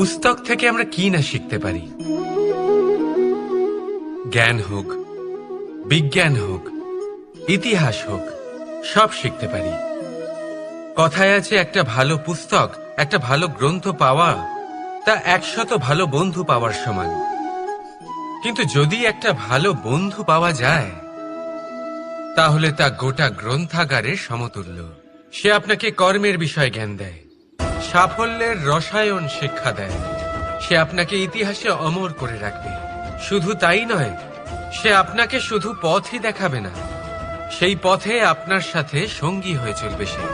পুস্তক থেকে আমরা কি না শিখতে পারি। জ্ঞান হোক, বিজ্ঞান হোক, ইতিহাস হোক, সব শিখতে পারি। কথায় আছে একটা ভালো পুস্তক, একটা ভালো গ্রন্থ পাওয়া তা 100 ভালো বন্ধু পাওয়ার সমান। কিন্তু যদি একটা ভালো বন্ধু পাওয়া যায় তাহলে তা গোটা গ্রন্থাগারের সমতুল্য। সে আপনাকে কর্মের বিষয়ে জ্ঞান দেয়, সাফল্যের রসায়ন শিক্ষা দেয়, সে আপনাকে ইতিহাসে অমর করে রাখবে। শুধু তাই নয়, সে আপনাকে শুধু পথই দেখাবে না, সেই পথে আপনার সাথে সঙ্গী হয়ে চলবে সে।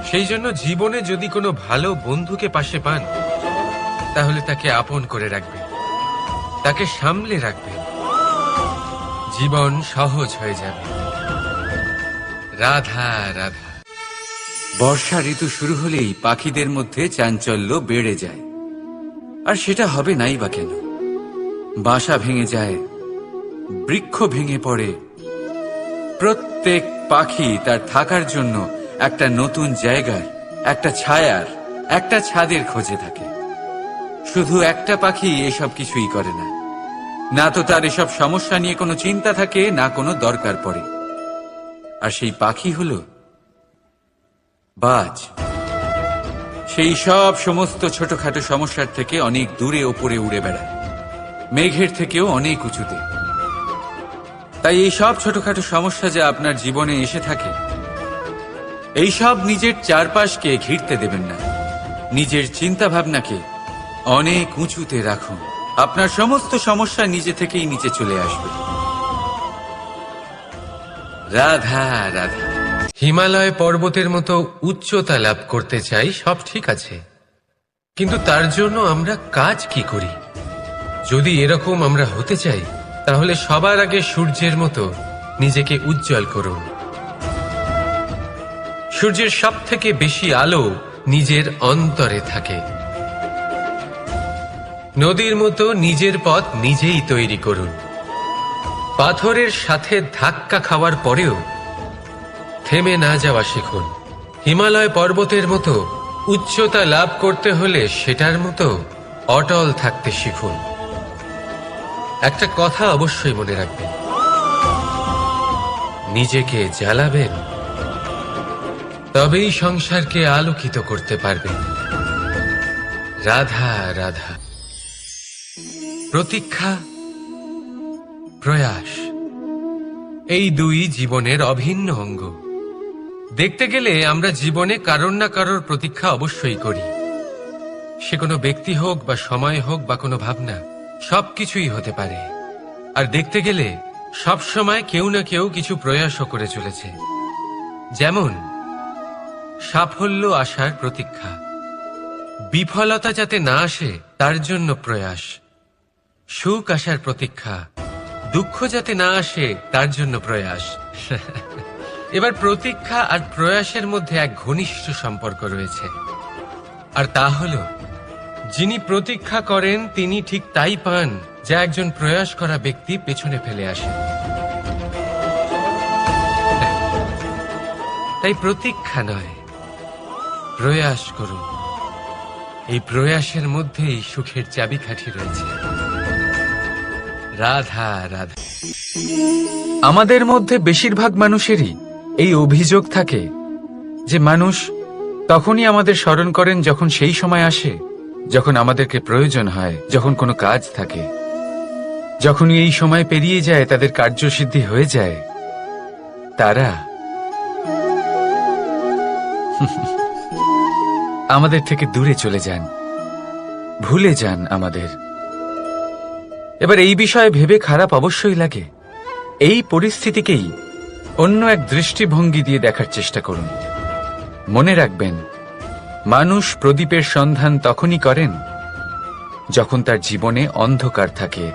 সেই জন্য জীবনে যদি কোনো ভালো বন্ধুকে পাশে পান তাহলে তাকে আপন করে রাখবেন, তাকে সামলে রাখবেন, জীবন সহজ হয়ে যাবে। রাধা রাধা। বর্ষা ঋতু শুরু হলেই পাখিদের মধ্যে চাঞ্চল্য বেড়ে যায়। আর সেটা হবে নাই বা কেন? বাসা ভেঙে যায়, বৃক্ষ ভেঙে পড়ে, প্রত্যেক পাখি তার থাকার জন্য একটা নতুন জায়গার, একটা ছায়ার, একটা ছাদের খোঁজে থাকে। শুধু একটা পাখি এসব কিছুই করে না, না তো তার এসব সমস্যা নিয়ে কোনো চিন্তা থাকে, না কোনো দরকার পড়ে। আর সেই পাখি হলো বাজ। সেই সব সমস্ত ছোটখাটো সমস্যার থেকে অনেক দূরে ওপরে উড়ে বেড়ায়, মেঘের থেকেও অনেক উঁচুতে। তাই এই সব ছোটখাটো সমস্যা যা আপনার জীবনে এসে থাকে, এই সব নিজের চারপাশকে ঘিরতে দেবেন না। নিজের চিন্তা ভাবনাকে অনেক উঁচুতে রাখুন। আপনার সমস্ত সমস্যা নিজে থেকেই নিচে চলে আসবে। রাধা রাধা। হিমালয় পর্বতের মতো উচ্চতা লাভ করতে চাই, সব ঠিক আছে, কিন্তু তার জন্য আমরা কাজ কি করি? যদি এরকম আমরা হতে চাই তাহলে সবার আগে সূর্যের মতো নিজেকে উজ্জ্বল করুন। সূর্যের সব থেকে বেশি আলো নিজের অন্তরে থাকে। নদীর মতো নিজের পথ নিজেই তৈরি করুন। পাথরের সাথে ধাক্কা খাওয়ার পরেও থেমে না যাওয়া শিখুন। হিমালয় পর্বতের মতো উচ্চতা লাভ করতে হলে সেটার মতো অটল থাকতে শিখুন। একটা কথা অবশ্যই মনে রাখবেন, নিজেকে জ্বালাবেন তবেই সংসারকে আলোকিত করতে পারবেন। রাধা রাধা। প্রতীক্ষা, প্রয়াস, এই দুই জীবনের অভিন্ন অঙ্গ। দেখতে গেলে আমরা জীবনে কারোর না কারোর প্রতীক্ষা অবশ্যই করি। সে কোনো ব্যক্তি হোক বা সময় হোক বা কোনো ভাবনা, সবকিছুই হতে পারে। আর দেখতে গেলে সব সময় কেউ না কেউ কিছু প্রয়াসও করে চলেছে। যেমন সাফল্য আসার প্রতীক্ষা, বিফলতা যাতে না আসে তার জন্য প্রয়াস, সুখ আসার প্রতীক্ষা, দুঃখ যাতে না আসে তার জন্য প্রয়াস। এবার প্রতীক্ষা আর প্রয়াসের মধ্যে এক ঘনিষ্ঠ সম্পর্ক রয়েছে, আর তা হল যিনি প্রতীক্ষা করেন তিনি ঠিক তাই পান যা একজন প্রয়াস করা ব্যক্তি পেছনে ফেলে আসে। তাই প্রতীক্ষা নয়, প্রয়াস করুন। এই প্রয়াসের মধ্যেই সুখের চাবিকাঠি রয়েছে। রাধা রাধা। আমাদের মধ্যে বেশিরভাগ মানুষেরই এই অভিযোগ থাকে যে মানুষ তখনই আমাদের স্মরণ করেন যখন সেই সময় আসে যখন আমাদেরকে প্রয়োজন হয়, যখন কোনো কাজ থাকে। যখনই এই সময় পেরিয়ে যায়, তাদের কার্যসিদ্ধি হয়ে যায়, তারা আমাদের থেকে দূরে চলে যান, ভুলে যান আমাদের। এবার এই বিষয়ে ভেবে খারাপ অবশ্যই লাগে। এই পরিস্থিতিকেই অন্য এক দৃষ্টিভঙ্গি দিয়ে দেখার চেষ্টা করুন। মনে রাখবেন, মানুষ প্রদীপের সন্ধান তখনই করেন যখন তার জীবনে অন্ধকার থাকে।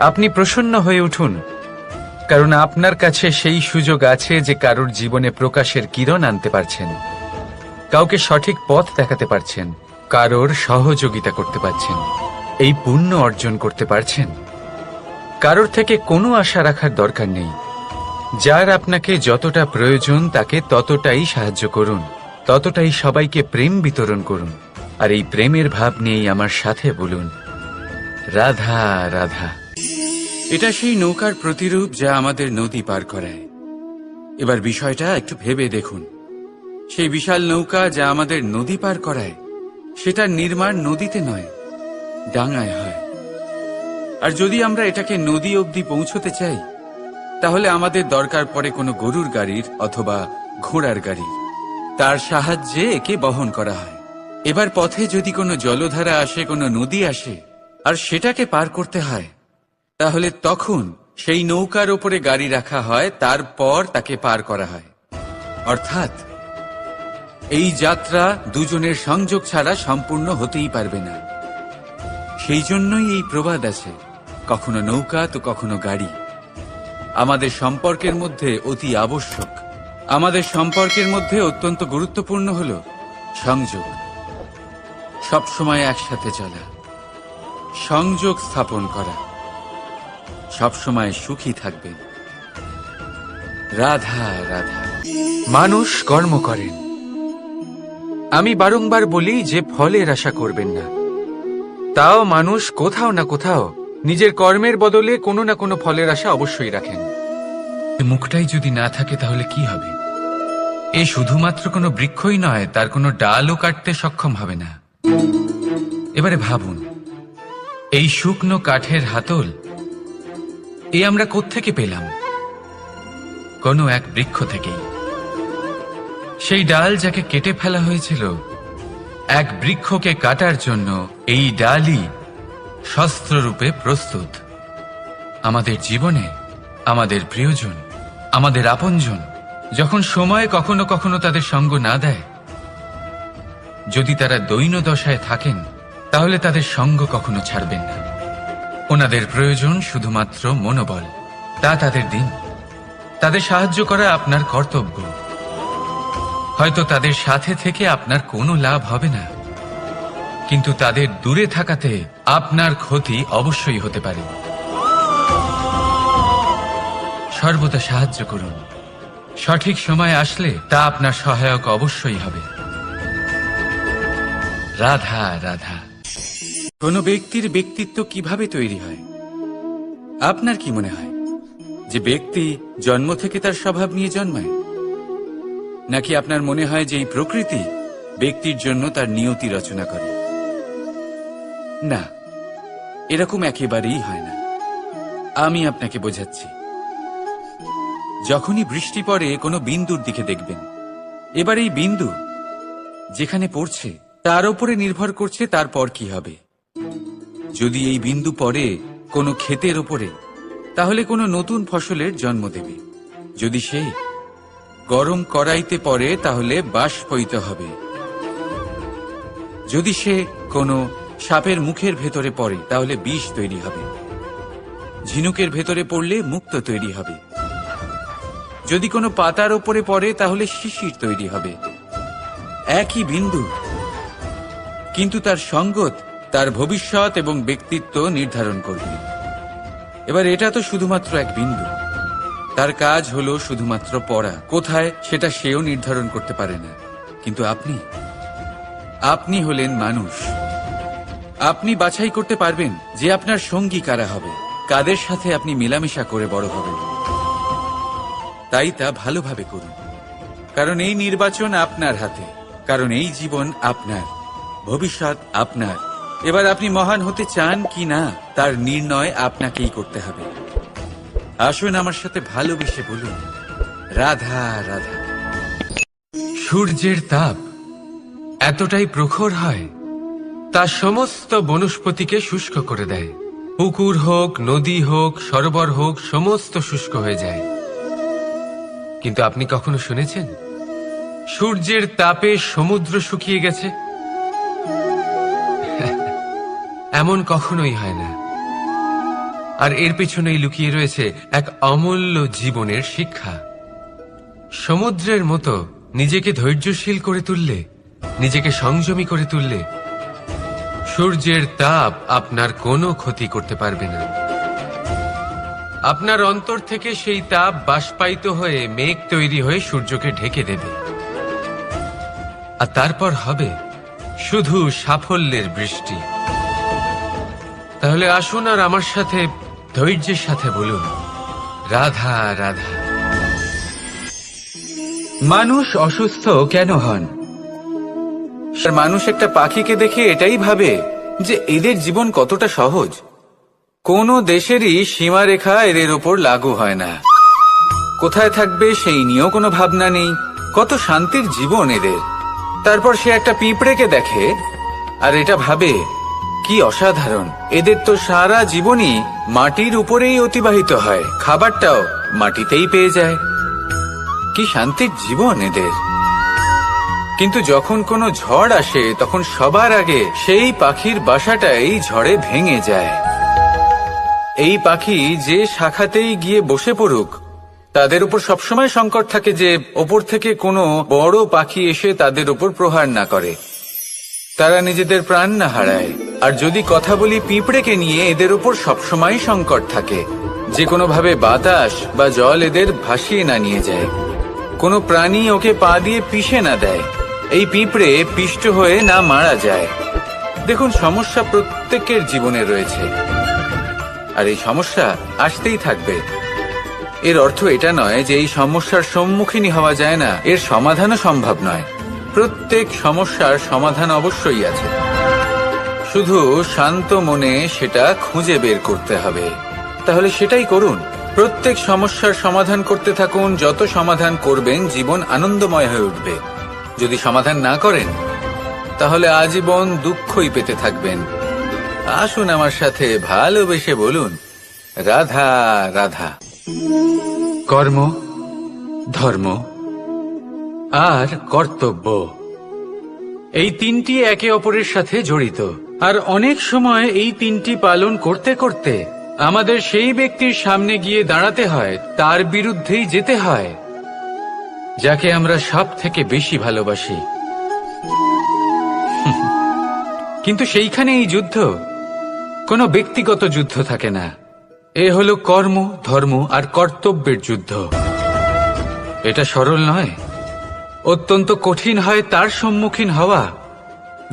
আপনি প্রসন্ন হয়ে উঠুন, কারণ আপনার কাছে সেই সুযোগ আছে যে কারোর জীবনে প্রকাশের কিরণ আনতে পারছেন, কাউকে সঠিক পথ দেখাতে পারছেন, কারোর সহযোগিতা করতে পারছেন, এই পুণ্য অর্জন করতে পারছেন। কারোর থেকে কোনো আশা রাখার দরকার নেই। যার আপনাকে যতটা প্রয়োজন তাকে ততটাই সাহায্য করুন, ততটাই সবাইকে প্রেম বিতরণ করুন। আর এই প্রেমের ভাব নিয়েই আমার সাথে বলুন, রাধা রাধা। এটা সেই নৌকার প্রতিরূপ যা আমাদের নদী পার করায়। এবার বিষয়টা একটু ভেবে দেখুন, সেই বিশাল নৌকা যা আমাদের নদী পার করায়, সেটার নির্মাণ নদীতে নয়, ডাঙায় হয়। আর যদি আমরা এটাকে নদী অবধি পৌঁছতে চাই, তাহলে আমাদের দরকার পড়ে কোনো গরুর গাড়ির অথবা ঘোড়ার গাড়ির। তার সাহায্যে একে বহন করা হয়। এবার পথে যদি কোনো জলধারা আসে, কোনো নদী আসে, আর সেটাকে পার করতে হয়, তাহলে তখন সেই নৌকার ওপরে গাড়ি রাখা হয়, তারপর তাকে পার করা হয়। অর্থাৎ এই যাত্রা দুজনের সংযোগ ছাড়া সম্পূর্ণ হতেই পারবে না। সেই জন্যই এই প্রবাদ আছে, কখনো নৌকা তো কখনো গাড়ি। আমাদের সম্পর্কের মধ্যে অতি আবশ্যক, আমাদের সম্পর্কের মধ্যে অত্যন্ত গুরুত্বপূর্ণ হল সংযোগ। সবসময় একসাথে চলা, সংযোগ স্থাপন করা। সবসময় সুখী থাকবেন। রাধা রাধা। মানুষ কর্ম করেন, আমি বারংবার বলি যে ফলের আশা করবেন না। তাও মানুষ কোথাও না কোথাও নিজের কর্মের বদলে কোনো না কোনো ফলের আশা অবশ্যই রাখেন। মুখটাই যদি না থাকে তাহলে কি হবে? এ শুধুমাত্র কোনো বৃক্ষই নয়, তার কোনো ডালও কাটতে সক্ষম হবে না। এবারে ভাবুন, এই শুকনো কাঠের হাতল এ আমরা কোত্থেকে পেলাম? কোনো এক বৃক্ষ থেকেই। সেই ডাল যাকে কেটে ফেলা হয়েছিল, এক বৃক্ষকে কাটার জন্য এই ডালই শস্ত্ররূপে প্রস্তুত। আমাদের জীবনে আমাদের প্রিয়জন, আমাদের আপনজন যখন সময় কখনো কখনো তাদের সঙ্গ না দেয়, যদি তারা দৈন্য দশায় থাকেন, তাহলে তাদের সঙ্গ কখনো ছাড়বেন না। ওনাদের প্রয়োজন শুধুমাত্র মনোবল। তা তাদের দিন, তাদের সাহায্য করা আপনার কর্তব্য। হয়তো তাদের সাথে থেকে আপনার কোনো লাভ হবে না, কিন্তু তাদের দূরে থাকাতে আপনার ক্ষতি অবশ্যই হতে পারে। সর্বদা সাহায্য করুন। সঠিক সময় আসলে তা আপনার সহায়ক অবশ্যই হবে। রাধা রাধা। কোন ব্যক্তির ব্যক্তিত্ব কিভাবে তৈরি হয়? আপনার কি মনে হয় যে ব্যক্তি জন্ম থেকে তার স্বভাব নিয়ে জন্মায়, নাকি আপনার মনে হয় যে এই প্রকৃতি ব্যক্তির জন্য তার নিয়তি রচনা করে? না, এরকম একেবারেই হয় না। আমি আপনাকে বোঝাচ্ছি। যখনই বৃষ্টি পড়ে কোনো বিন্দুর দিকে দেখবেন। এবার এই বিন্দু যেখানে পড়ছে তার উপরে নির্ভর করছে তারপর কি হবে। যদি এই বিন্দু পড়ে কোনো ক্ষেতের ওপরে, তাহলে কোনো নতুন ফসলের জন্ম দেবে। যদি সে গরম কড়াইতে পড়ে, তাহলে বাষ্পীত হবে। যদি সে কোনো সাপের মুখের ভেতরে পড়ে, তাহলে বিষ তৈরি হবে। ঝিনুকের ভেতরে পড়লে মুক্তো তৈরি হবে। যদি কোনো পাতার ওপরে পড়ে, তাহলে শিশির তৈরি হবে। একই বিন্দু, কিন্তু তার সঙ্গত তার ভবিষ্যৎ এবং ব্যক্তিত্ব নির্ধারণ করবে। এবার এটা তো শুধুমাত্র এক বিন্দু, তার কাজ হলো শুধুমাত্র পড়া। কোথায় সেটা সেও নির্ধারণ করতে পারে না। কিন্তু আপনি হলেন মানুষ। আপনি বাছাই করতে পারবেন যে আপনার সঙ্গী কারা হবে, কাদের সাথে আপনি মেলামেশা করে বড় হবেন। তাই তা ভালোভাবে করুন, কারণ এই নির্বাচন আপনার হাতে, কারণ এই জীবন আপনার, ভবিষ্যৎ আপনার। এবার আপনি মহান হতে চান কি না, তার নির্ণয় আপনাকেই করতে হবে। আসুন আমার সাথে ভালোবেসে বলুন, রাধা রাধা। সূর্যের তাপ এতটাই প্রখর হয়, তা সমস্ত বনস্পতিকে শুষ্ক করে দেয়। পুকুর হোক, নদী হোক, সরোবর হোক, সমস্ত শুষ্ক হয়ে যায়। কিন্তু আপনি কখনো শুনেছেন সূর্যের তাপে সমুদ্র শুকিয়ে গেছে? এমন কখনোই হয় না। আর এর পেছনেই লুকিয়ে রয়েছে এক অমূল্য জীবনের শিক্ষা। সমুদ্রের মতো নিজেকে ধৈর্যশীল করে তুললে, নিজেকে সংযমী করে তুললে, সূর্যের তাপ আপনার কোনো ক্ষতি করতে পারবে না। আপনার অন্তর থেকে সেই তাপ বাষ্পায়িত হয়ে মেঘ তৈরি হয়ে সূর্যকে ঢেকে দেবে। আর তারপর হবে শুধু সাফল্যের বৃষ্টি। তাহলে আসুন আর আমার সাথে ধৈর্যের সাথে বলুন, রাধা রাধা। মানুষ অসুস্থ কেন হন? মানুষ একটা পাখিকে দেখে এটাই ভাবে যে এদের জীবন কতটা সহজ। কোনো দেশেরই সীমারেখা এদের ওপর লাগু হয় না। কোথায় থাকবে সেই নিয়েও কোনো ভাবনা নেই। কত শান্তির জীবন এদের। তারপর সে একটা পিঁপড়েকে দেখে আর এটা ভাবে কি অসাধারণ, এদের তো সারা জীবনই মাটির উপরেই অতিবাহিত হয়, খাবারটাও মাটিতেই পেয়ে যায়। কি শান্তির জীবন এদের। কিন্তু যখন কোনো ঝড় আসে তখন সবার আগে সেই পাখির বাসাটাই ঝড়ে ভেঙে যায়। এই পাখি যে শাখাতেই গিয়ে বসে পড়ুক, তাদের উপর সবসময় সংকট থাকে যে ওপর থেকে কোনো বড় পাখি এসে তাদের উপর প্রহার না করে, তারা নিজেদের প্রাণ না হারায়। আর যদি কথা বলি পিঁপড়েকে নিয়ে, এদের উপর সবসময় সংকট থাকে যে কোনোভাবে বাতাস বা জল এদের ভাসিয়ে না নিয়ে যায়, কোনো প্রাণী ওকে পা দিয়ে পিষে না দেয়, এই পিঁপড়ে পিষ্ট হয়ে না মারা যায়। দেখুন, সমস্যা প্রত্যেকের জীবনে রয়েছে আর এই সমস্যা আসতেই থাকবে। এর অর্থ এটা নয় যে এই সমস্যার সম্মুখীনই হওয়া যায় না, এর সমাধানও সম্ভব নয়। প্রত্যেক সমস্যার সমাধান অবশ্যই আছে, শুধু শান্ত মনে সেটা খুঁজে বের করতে হবে। তাহলে সেটাই করুন, প্রত্যেক সমস্যার সমাধান করতে থাকুন। যত সমাধান করবেন জীবন আনন্দময় হয়ে উঠবে। যদি সমাধান না করেন তাহলে আজীবন দুঃখই পেতে থাকবেন। আসুন আমার সাথে ভালোবেসে বলুন, রাধা রাধা। কর্ম, ধর্ম আর কর্তব্য, এই তিনটি একে অপরের সাথে জড়িত। আর অনেক সময় এই তিনটি পালন করতে করতে আমাদের সেই ব্যক্তির সামনে গিয়ে দাঁড়াতে হয়, তার বিরুদ্ধেই যেতে হয় যাকে আমরা সব থেকে বেশি ভালোবাসি। কিন্তু সেইখানে এই যুদ্ধ কোনো ব্যক্তিগত যুদ্ধ থাকে না, এ হলো কর্ম, ধর্ম আর কর্তব্যের যুদ্ধ। এটা সরল নয়, অত্যন্ত কঠিন হয় তার সম্মুখীন হওয়া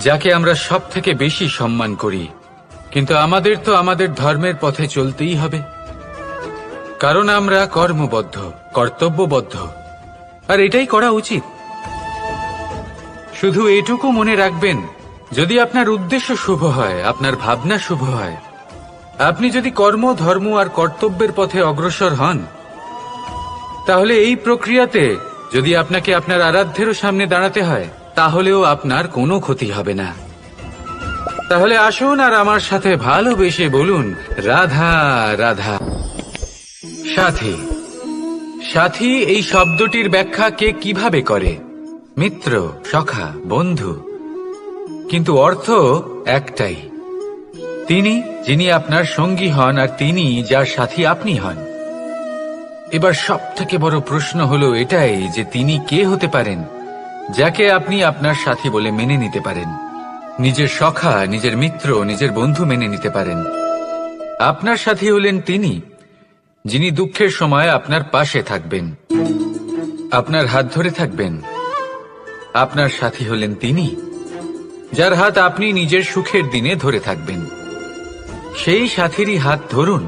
যাকে আমরা সব থেকে বেশি সম্মান করি। কিন্তু আমাদের তো আমাদের ধর্মের পথে চলতেই হবে, কারণ আমরা কর্মবদ্ধ, কর্তব্যবদ্ধ, আর এটাই করা উচিত। শুধু এটুকু মনে রাখবেন, যদি আপনার উদ্দেশ্য শুভ হয়, আপনার ভাবনা শুভ হয়, আপনি যদি কর্ম, ধর্ম আর কর্তব্যের পথে অগ্রসর হন, তাহলে এই প্রক্রিয়াতে যদি আপনাকে আপনার আরাধ্যেরও সামনে দাঁড়াতে হয়, তাহলেও আপনার কোনো ক্ষতি হবে না। তাহলে আসুন আর আমার সাথে ভালোবেসে বলুন, রাধা রাধা। সাথী, সাথী এই শব্দটির ব্যাখ্যা কে কিভাবে করে? মিত্র, সখা, বন্ধু। কিন্তু অর্থ একটাই, তিনি যিনি আপনার সঙ্গী হন আর তিনি যার সাথী আপনি হন। এবার সব থেকে বড় প্রশ্ন হলো এটাই যে তিনি কে হতে পারেন যাকে আপনি আপনার সাথী বলে মেনে নিতে পারেন, নিজের সখা, নিজের মিত্র, নিজের বন্ধু মেনে নিতে পারেন। আপনার সাথী হলেন তিনি যিনি দুঃখের সময় আপনার পাশে থাকবেন, আপনার হাত ধরে থাকবেন। আপনার সাথী হলেন তিনি যার হাত আপনি নিজের সুখের দিনে ধরে থাকবেন। সেই সাথীরই হাত ধরুন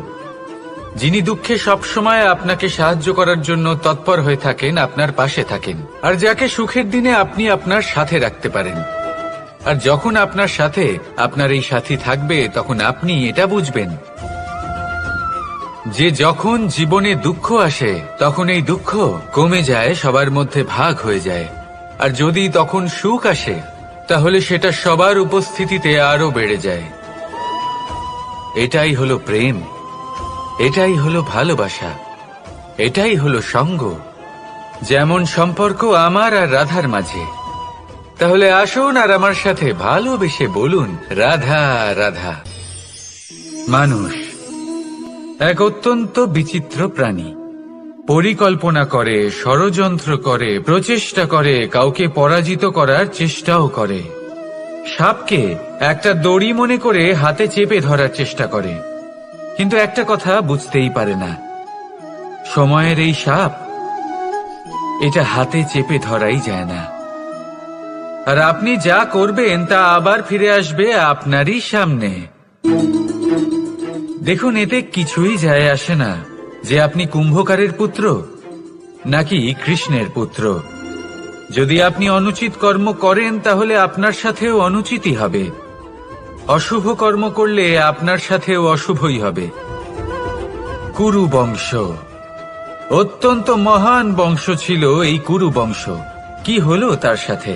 যিনি দুঃখে সবসময় আপনাকে সাহায্য করার জন্য তৎপর হয়ে থাকেন, আপনার পাশে থাকেন, আর যাকে সুখের দিনে আপনি আপনার সাথে রাখতে পারেন। আর যখন আপনার সাথে আপনার এই সাথী থাকবে, তখন আপনি এটা বুঝবেন যে যখন জীবনে দুঃখ আসে তখন এই দুঃখ কমে যায়, সবার মধ্যে ভাগ হয়ে যায়। আর যদি তখন সুখ আসে তাহলে সেটা সবার উপস্থিতিতে আরো বেড়ে যায়। এটাই হলো প্রেম, এটাই হলো ভালোবাসা, এটাই হলো সঙ্গ, যেমন সম্পর্ক আমার আর রাধার মাঝে। তাহলে আসুন আর আমার সাথে ভালোবেসে বলুন, রাধা রাধা। মানুষ এক অত্যন্ত বিচিত্র প্রাণী, পরিকল্পনা করে, ষড়যন্ত্র করে, প্রচেষ্টা করে, কাউকে পরাজিত করার চেষ্টাও করে। সাপকে একটা দড়ি মনে করে হাতে চেপে ধরার চেষ্টা করে, কিন্তু একটা কথা বুঝতেই পারে না, সময়ের এই সাপ, এটা হাতে চেপে ধরাই যায় না। আর আপনি যা করবেন তা আবার ফিরে আসবে আপনারই সামনে। দেখুন, এতে কিছুই যায় আসে না যে আপনি কুম্ভকারের পুত্র নাকি কৃষ্ণের পুত্র। যদি আপনি অনুচিত কর্ম করেন তাহলে আপনার সাথেও অনুচিতই হবে, অশুভ কর্ম করলে আপনার সাথেও অশুভই হবে। কুরু বংশ অত্যন্ত মহান বংশ ছিল এই কুরু বংশ। কি হলো তার সাথে?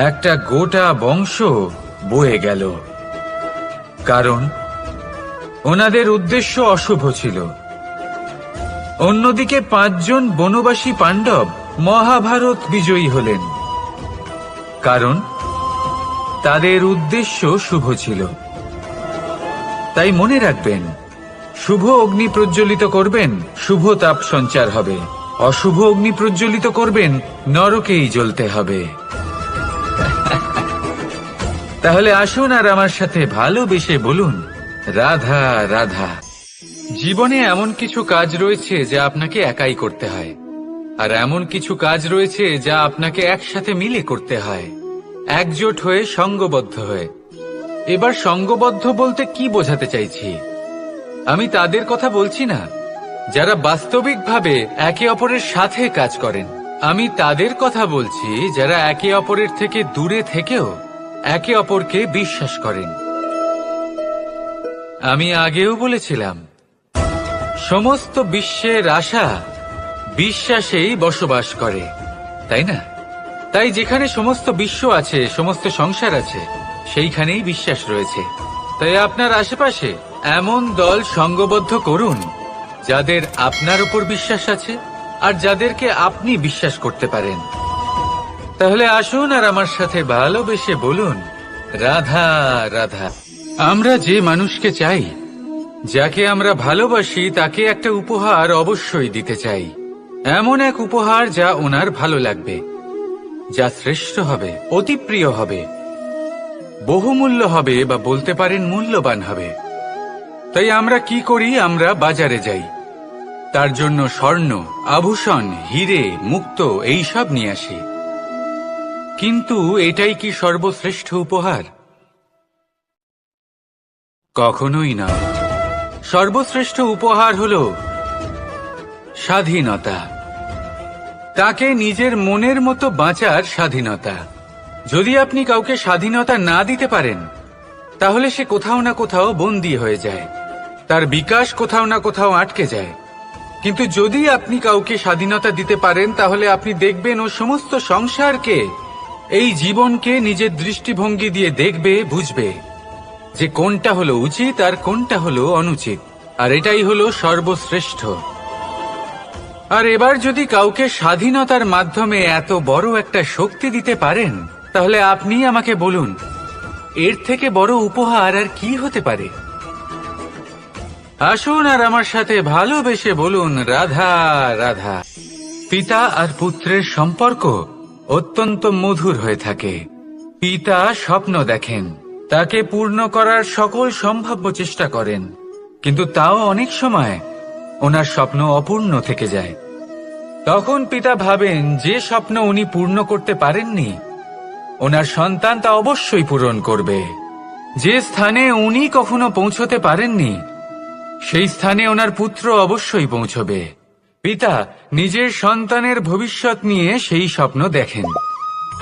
একটা গোটা বংশ বয়ে গেল, কারণ ওনাদের উদ্দেশ্য অশুভ ছিল। অন্যদিকে 5 জন বনবাসী পাণ্ডব মহাভারত বিজয়ী হলেন, কারণ তাদের উদ্দেশ্য শুভ ছিল। তাই মনে রাখবেন, শুভ অগ্নি প্রজ্বলিত করবেন, শুভ তাপ সঞ্চার হবে। অশুভ অগ্নি প্রজ্বলিত করবেন, নরকেই জ্বলতে হবে। তাহলে আসুন আর আমার সাথে ভালোবেসে বলুন, রাধা রাধা। জীবনে এমন কিছু কাজ রয়েছে যা আপনাকে একাই করতে হয়, আর এমন কিছু কাজ রয়েছে যা আপনাকে একসাথে মিলে করতে হয়, একজোট হয়ে, সঙ্গবদ্ধ হয়ে। এবার সঙ্গবদ্ধ বলতে কি বোঝাতে চাইছি? আমি তাদের কথা বলছি না যারা বাস্তবিকভাবে একে অপরের সাথে কাজ করেন। আমি তাদের কথা বলছি যারা একে অপরের থেকে দূরে থেকেও একে অপরকে বিশ্বাস করেন। আমি আগেও বলেছিলাম, সমস্ত বিশ্বের আশা বিশ্বাসেই বসবাস করে, তাই না? তাই যেখানে সমস্ত বিশ্ব আছে, সমস্ত সংসার আছে, সেইখানেই বিশ্বাস রয়েছে। তাই আপনার আশেপাশে এমন দল সঙ্গবদ্ধ করুন যাদের আপনার উপর বিশ্বাস আছে আর যাদেরকে আপনি বিশ্বাস করতে পারেন। তাহলে আসুন আর আমার সাথে ভালোবেসে বলুন, রাধা রাধা। আমরা যে মানুষকে চাই, যাকে আমরা ভালোবাসি, তাকে একটা উপহার অবশ্যই দিতে চাই। এমন এক উপহার যা ওনার ভালো লাগবে, যা শ্রেষ্ঠ হবে, অতি প্রিয় হবে, বহুমূল্য হবে, বা বলতে পারেন মূল্যবান হবে। তাই আমরা কি করি? আমরা বাজারে যাই, তার জন্য স্বর্ণ, আভূষণ, হিরে, মুক্ত এইসব নিয়ে আসি। কিন্তু এটাই কি সর্বশ্রেষ্ঠ উপহার? কখনোই না। সর্বশ্রেষ্ঠ উপহার হল স্বাধীনতা, তাকে নিজের মনের মতো বাঁচার স্বাধীনতা। যদি আপনি কাউকে স্বাধীনতা না দিতে পারেন, তাহলে সে কোথাও না কোথাও বন্দী হয়ে যায়, তার বিকাশ কোথাও না কোথাও আটকে যায়। কিন্তু যদি আপনি কাউকে স্বাধীনতা দিতে পারেন, তাহলে আপনি দেখবেন ও সমস্ত সংসারকে, এই জীবনকে নিজের দৃষ্টিভঙ্গি দিয়ে দেখবে, বুঝবে যে কোনটা হলো উচিত আর কোনটা হলো অনুচিত। আর এটাই হলো সর্বশ্রেষ্ঠ। আর এবার যদি কাউকে স্বাধীনতার মাধ্যমে এত বড় একটা শক্তি দিতে পারেন, তাহলে আপনি আমাকে বলুন, এর থেকে বড় উপহার আর কি হতে পারে? আসুন আর আমার সাথে ভালোবেসে বলুন, রাধা রাধা। পিতা আর পুত্রের সম্পর্ক অত্যন্ত মধুর হয়ে থাকে। পিতা স্বপ্ন দেখেন, তাকে পূর্ণ করার সকল সম্ভাব্য চেষ্টা করেন, কিন্তু তাও অনেক সময় ওনার স্বপ্ন অপূর্ণ থেকে যায়। তখন পিতা ভাবেন যে স্বপ্ন উনি পূর্ণ করতে পারেননি, ওনার সন্তান তা অবশ্যই পূরণ করবে। যে স্থানে উনি কখনো পৌঁছতে পারেননি, সেই স্থানে ওনার পুত্র অবশ্যই পৌঁছবে। পিতা নিজের সন্তানের ভবিষ্যৎ নিয়ে সেই স্বপ্ন দেখেন,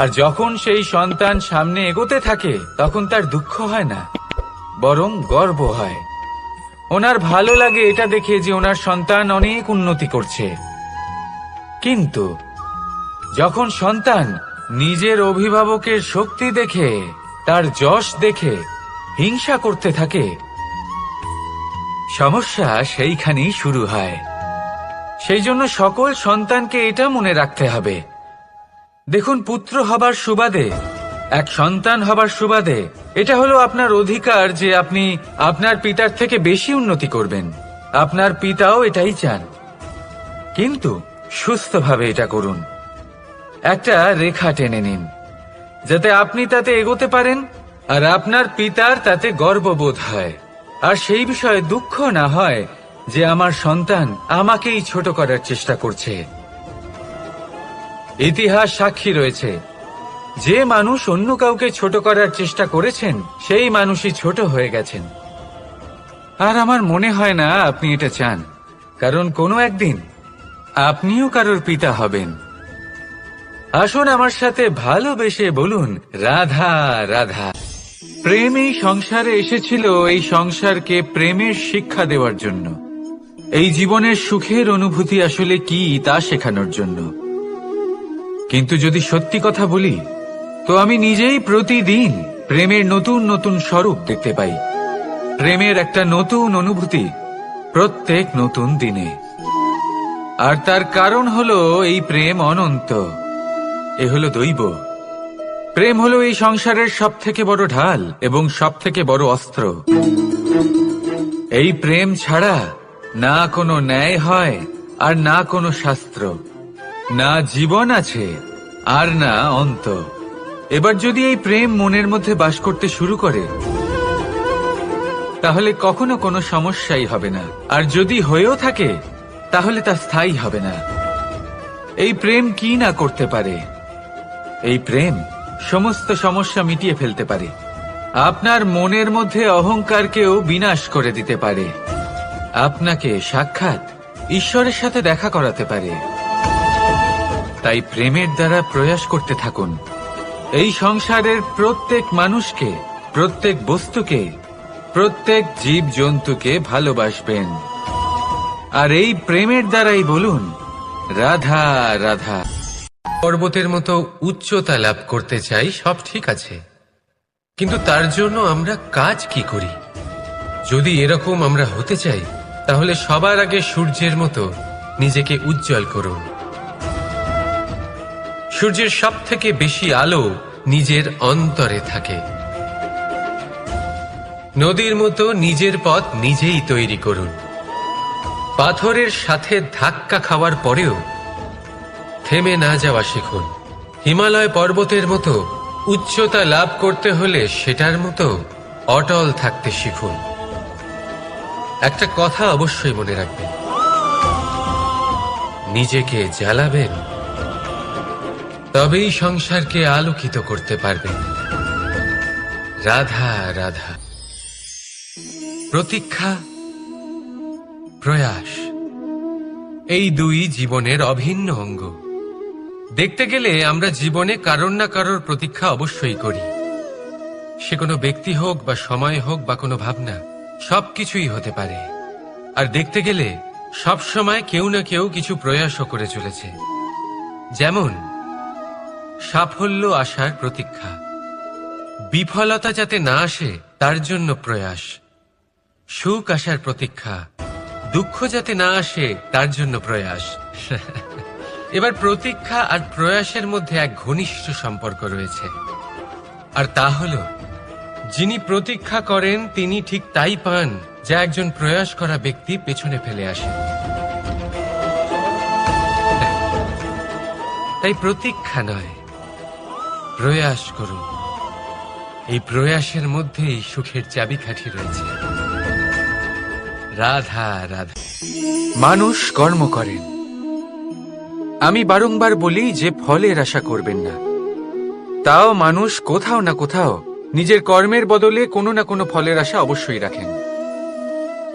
আর যখন সেই সন্তান সামনে এগোতে থাকে, তখন তার দুঃখ হয় না, বরং গর্ব হয়। ওনার ভালো লাগে এটা দেখে যে ওনার সন্তান অনেক উন্নতি করছে। কিন্তু যখন সন্তান নিজের অভিভাবকের শক্তি দেখে, তার যশ দেখে হিংসা করতে থাকে, সমস্যা সেইখানেই শুরু হয়। সেই জন্য সকল সন্তানকে এটা মনে রাখতে হবে, দেখুন, পুত্র হবার সুবাদে, এক সন্তান হবার সুবাদে, এটা হলো আপনার অধিকার যে আপনি আপনার পিতার থেকে বেশি উন্নতি করবেন। আপনার পিতাও এটাই চান, কিন্তু সুস্থভাবে এটা করুন। একটা রেখা টেনে নিন, যাতে আপনি তাতে এগোতে পারেন আর আপনার পিতার তাতে গর্ববোধ হয়, আর সেই বিষয়ে দুঃখ না হয় যে আমার সন্তান আমাকেই ছোট করার চেষ্টা করছে। ইতিহাস সাক্ষী রয়েছে যে মানুষ অন্য কাউকে ছোট করার চেষ্টা করেছেন সেই মানুষই ছোট হয়ে গেছেন। আর আমার মনে হয় না আপনি এটা চান, কারণ কোনো একদিন আপনিও কারোর পিতা হবেন। আসুন আমার সাথে ভালোবেসে বলুন, রাধা রাধা। প্রেম এই সংসারে এসেছিল এই সংসারকে প্রেমের শিক্ষা দেওয়ার জন্য, এই জীবনের সুখের অনুভূতি আসলে কি তা শেখানোর জন্য। কিন্তু যদি সত্যি কথা বলি, তো আমি নিজেই প্রতিদিন প্রেমের নতুন নতুন স্বরূপ দেখতে পাই, প্রেমের একটা নতুন অনুভূতি প্রত্যেক নতুন দিনে। আর তার কারণ হলো এই প্রেম অনন্ত, এ হলো দৈব। প্রেম হলো এই সংসারের সবথেকে বড় ঢাল এবং সবথেকে বড় অস্ত্র। এই প্রেম ছাড়া না কোনো ন্যায় হয় আর না কোনো শাস্ত্র, না জীবন আছে আর না অন্ত। এবার যদি এই প্রেম মনের মধ্যে বাস করতে শুরু করে, তাহলে কখনো কোনো সমস্যাই হবে না, আর যদি হয়েও থাকে তাহলে তা স্থায়ী হবে না। এই প্রেম কি না করতে পারে? এই প্রেম সমস্ত সমস্যা মিটিয়ে ফেলতে পারে, আপনার মনের মধ্যে অহংকারকেও বিনাশ করে দিতে পারে, আপনাকে সাক্ষাৎ ঈশ্বরের সাথে দেখা করাতে পারে। তাই প্রেমের দ্বারা প্রয়াস করতে থাকুন। এই সংসারের প্রত্যেক মানুষকে, প্রত্যেক বস্তুকে, প্রত্যেক জীব জন্তুকে ভালোবাসবেন। আর এই প্রেমের দ্বারাই বলুন, রাধা রাধা। পর্বতের মতো উচ্চতা লাভ করতে চাই, সব ঠিক আছে, কিন্তু তার জন্য আমরা কাজ কি করি? যদি এরকম আমরা হতে চাই, তাহলে সবার আগে সূর্যের মতো নিজেকে উজ্জ্বল করুন। সূর্যের সব থেকে বেশি আলো নিজের অন্তরে থাকে। নদীর মতো নিজের পথ নিজেই তৈরি করুন। পাথরের সাথে ধাক্কা খাওয়ার পরেও থেমে না যাওয়া শিখুন। হিমালয় পর্বতের মতো উচ্চতা লাভ করতে হলে সেটার মতো অটল থাকতে শিখুন। একটা কথা অবশ্যই মনে রাখবেন, নিজেকে জ্বালাবেন, তবেই সংসারকে আলোকিত করতে পারবেন। রাধা রাধা। প্রতীক্ষা, প্রয়াস, এই দুই জীবনের অভিন্ন অঙ্গ। দেখতে গেলে আমরা জীবনে কারোর না কারোর প্রতীক্ষা অবশ্যই করি। সে কোনো ব্যক্তি হোক বা সময় হোক বা কোনো ভাবনা, সবকিছুই হতে পারে। আর দেখতে গেলে সব সময় কেউ না কেউ কিছু প্রয়াসও করে চলেছে। যেমন সাফল্য আসার প্রতীক্ষা, বিফলতা যাতে না আসে তার জন্য প্রয়াস, সুখ আসার প্রতীক্ষা, দুঃখ যাতে না আসে তার জন্য প্রয়াস। এবার প্রতীক্ষা আর প্রয়াসের মধ্যে এক ঘনিষ্ঠ সম্পর্ক রয়েছে, আর তা হল যিনি প্রতীক্ষা করেন তিনি ঠিক তাই পান যা একজন প্রয়াস করা ব্যক্তি পেছনে ফেলে আসে। তাই প্রতীক্ষা নয়, প্রয়াস করুন। এই প্রয়াসের মধ্যেই সুখের চাবিকাঠি রয়েছে। রাধা রাধা। মানুষ কর্ম করেন, আমি বারংবার বলি যে ফলের আশা করবেন না। তাও মানুষ কোথাও না কোথাও নিজের কর্মের বদলে কোনো না কোনো ফলের আশা অবশ্যই রাখেন।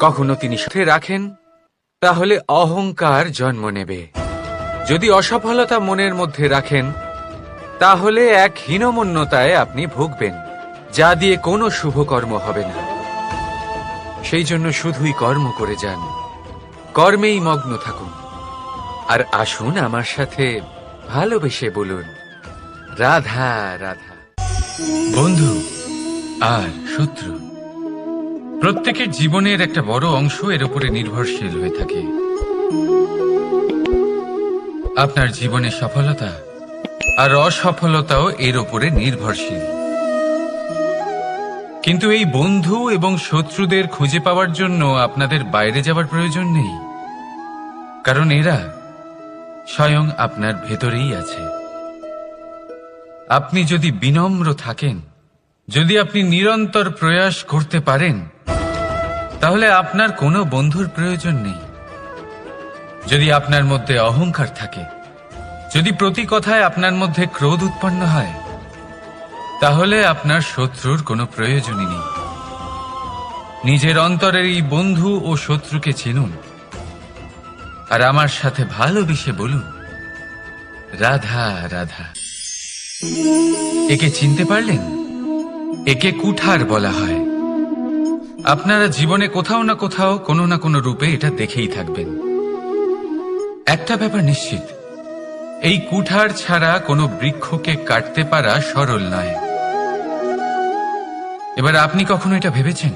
কখনো তিনি সাথে রাখেন, তাহলে অহংকার জন্ম নেবে। যদি অসফলতা মনের মধ্যে রাখেন, তাহলে এক হীনমন্যতায় আপনি ভুগবেন, যা দিয়ে কোনো শুভকর্ম হবে না। সেই জন্য শুধুই কর্ম করে যান, কর্মেই মগ্ন থাকুন। আর আসুন আমার সাথে ভালোবেসে বলুন, রাধা রাধা। বন্ধু আর শত্রু, প্রত্যেকের জীবনের একটা বড় অংশ এর উপরে নির্ভরশীল হয়ে থাকে। আপনার জীবনে সফলতা আর অসফলতাও এর উপরে নির্ভরশীল। কিন্তু এই বন্ধু এবং শত্রুদের খুঁজে পাওয়ার জন্য আপনাদের বাইরে যাওয়ার প্রয়োজন নেই, কারণ এরা স্বয়ং আপনার ভেতরেই আছে। আপনি যদি বিনম্র থাকেন, যদি আপনি নিরন্তর প্রয়াস করতে পারেন, তাহলে আপনার কোনো বন্ধুর প্রয়োজন নেই। যদি আপনার মধ্যে অহংকার থাকে, যদি প্রতি কথায় আপনার মধ্যে ক্রোধ উৎপন্ন হয়, তাহলে আপনার শত্রুর কোনো প্রয়োজনই নেই। নিজের অন্তরের এই বন্ধু ও শত্রুকে চিনুন, আর আমার সাথে ভালোবেসে বলুন, রাধা রাধা। একে চিনতে পারলেন? একে কুঠার বলা হয়। আপনারা জীবনে কোথাও না কোথাও কোনো না কোনো রূপে এটা দেখেই থাকবেন। একটা ব্যাপার নিশ্চিত, এই কুঠার ছাড়া কোনো বৃক্ষকে কাটতে পারা সরল নয়। এবার আপনি কখনো এটা ভেবেছেন,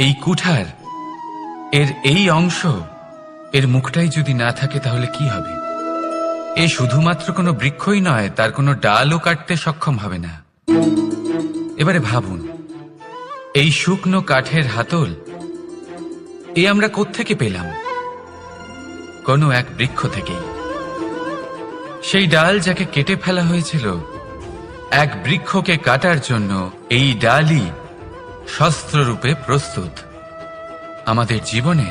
এই কুঠার, এর এই অংশ, এর মুখটাই যদি না থাকে তাহলে কি হবে? এ শুধুমাত্র কোনো বৃক্ষই নয়, তার কোনো ডালও কাটতে সক্ষম হবে না। এবারে ভাবুন, এই শুকনো কাঠের হাতল এ আমরা কোত্থেকে পেলাম? কোনো এক বৃক্ষ থেকেই। সেই ডাল যাকে কেটে ফেলা হয়েছিল এক বৃক্ষকে কাটার জন্য, এই ডালই শস্ত্ররূপে প্রস্তুত। আমাদের জীবনে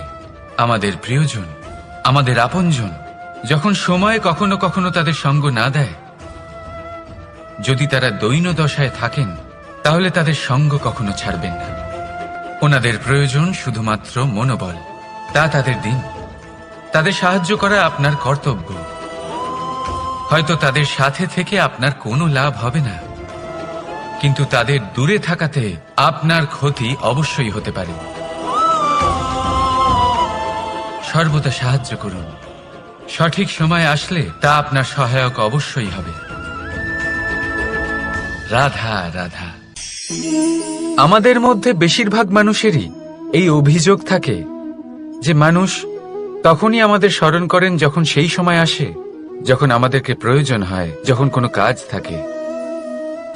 আমাদের প্রিয়জন, আমাদের আপনজন যখন সময় কখনো কখনো তাদের সঙ্গ না দেয়, যদি তারা দৈন্য দশায় থাকেন, তাহলে তাদের সঙ্গ কখনো ছাড়বেন না। ওনাদের প্রয়োজন শুধুমাত্র মনোবল। তা তাদের দিন, তাদের সাহায্য করা আপনার কর্তব্য। হয়তো তাদের সাথে থেকে আপনার কোনো লাভ হবে না, কিন্তু তাদের দূরে থাকাতে আপনার ক্ষতি অবশ্যই হতে পারে। সর্বদা সাহায্য করুন, সঠিক সময় আসলে তা আপনার সহায়ক অবশ্যই হবে। রাধা রাধা। আমাদের মধ্যে বেশিরভাগ মানুষেরই এই অভিযোগ থাকে যে মানুষ তখনই আমাদের স্মরণ করেন যখন সেই সময় আসে যখন আমাদেরকে প্রয়োজন হয়, যখন কোনো কাজ থাকে।